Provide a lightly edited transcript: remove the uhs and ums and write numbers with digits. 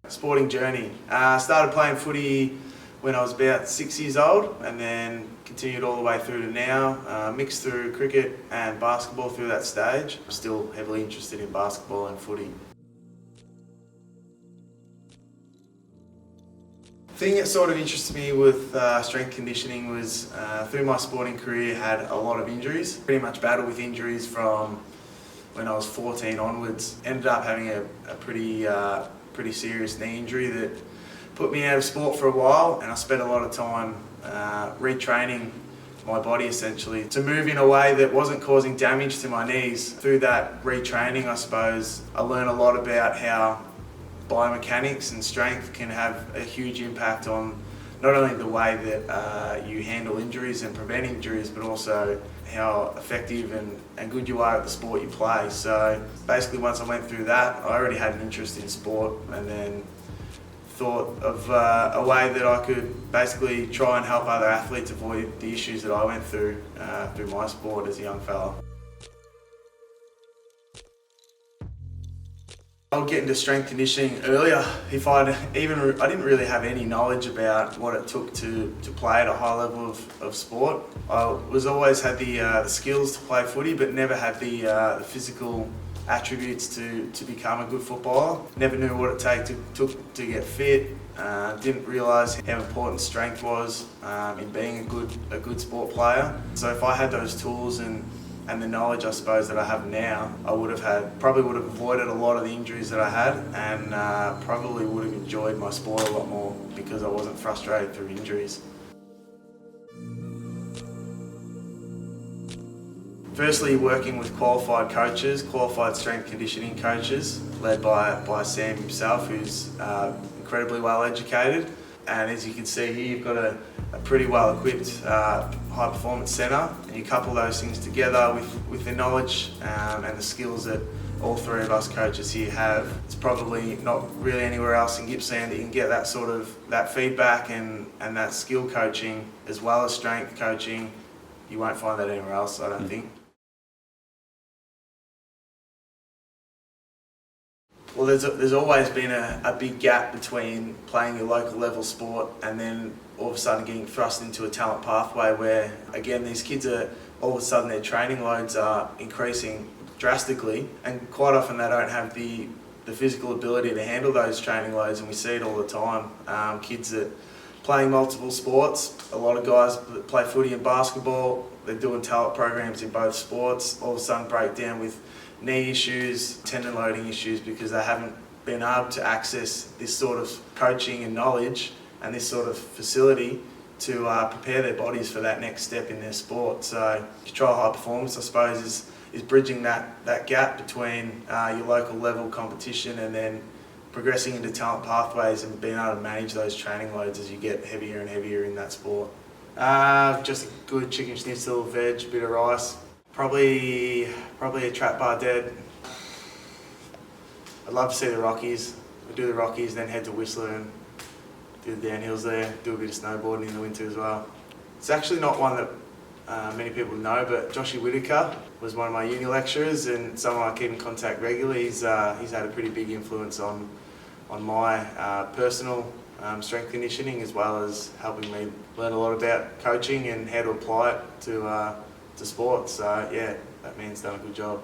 Sporting journey. Started playing footy when I was about 6 years old and then continued all the way through to now. Mixed through cricket and basketball through that stage. I'm still heavily interested in basketball and footy. The thing that sort of interested me with strength conditioning was through my sporting career had a lot of injuries. Pretty much battled with injuries from when I was 14 onwards. Ended up having a pretty serious knee injury that put me out of sport for a while, and I spent a lot of time retraining my body essentially to move in a way that wasn't causing damage to my knees. Through that retraining, I suppose, I learned a lot about how biomechanics and strength can have a huge impact on not only the way that you handle injuries and prevent injuries, but also how effective and good you are at the sport you play. So basically once I went through that, I already had an interest in sport, and then thought of a way that I could basically try and help other athletes avoid the issues that I went through through my sport as a young fella. I would get into strength conditioning earlier if I didn't really have any knowledge about what it took to play at a high level of sport. I was always had the skills to play footy, but never had the physical attributes to become a good footballer. Never knew what it took to get fit. Didn't realise how important strength was in being a good sport player. So if I had those tools and the knowledge, I suppose, that I have now, I probably would have avoided a lot of the injuries that I had, and probably would have enjoyed my sport a lot more because I wasn't frustrated through injuries. Firstly, working with qualified coaches, qualified strength conditioning coaches, led by Sam himself, who's incredibly well educated. And as you can see here, you've got a pretty well equipped high performance centre, and you couple those things together with the knowledge and the skills that all three of us coaches here have. It's probably not really anywhere else in Gippsland that you can get that feedback and that skill coaching as well as strength coaching. You won't find that anywhere else, I don't think. Well, there's always been a big gap between playing your local level sport and then all of a sudden getting thrust into a talent pathway where, again, these kids are all of a sudden their training loads are increasing drastically, and quite often they don't have the physical ability to handle those training loads, and we see it all the time. Kids that playing multiple sports, a lot of guys that play footy and basketball, they're doing talent programs in both sports, all of a sudden break down with knee issues, tendon loading issues, because they haven't been able to access this sort of coaching and knowledge and this sort of facility to prepare their bodies for that next step in their sport. So control high performance, I suppose, is bridging that gap between your local level competition and then progressing into talent pathways and being able to manage those training loads as you get heavier and heavier in that sport. Just a good chicken schnitzel, veg, a bit of rice. Probably a trap bar dead. I'd love to see the Rockies. We'll do the Rockies, then head to Whistler and do the downhills there, do a bit of snowboarding in the winter as well. It's actually not one that many people know, but Joshy Whitaker was one of my uni lecturers and someone I keep in contact regularly. He's had a pretty big influence on my personal strength conditioning, as well as helping me learn a lot about coaching and how to apply it to sport. So yeah, that man's done a good job.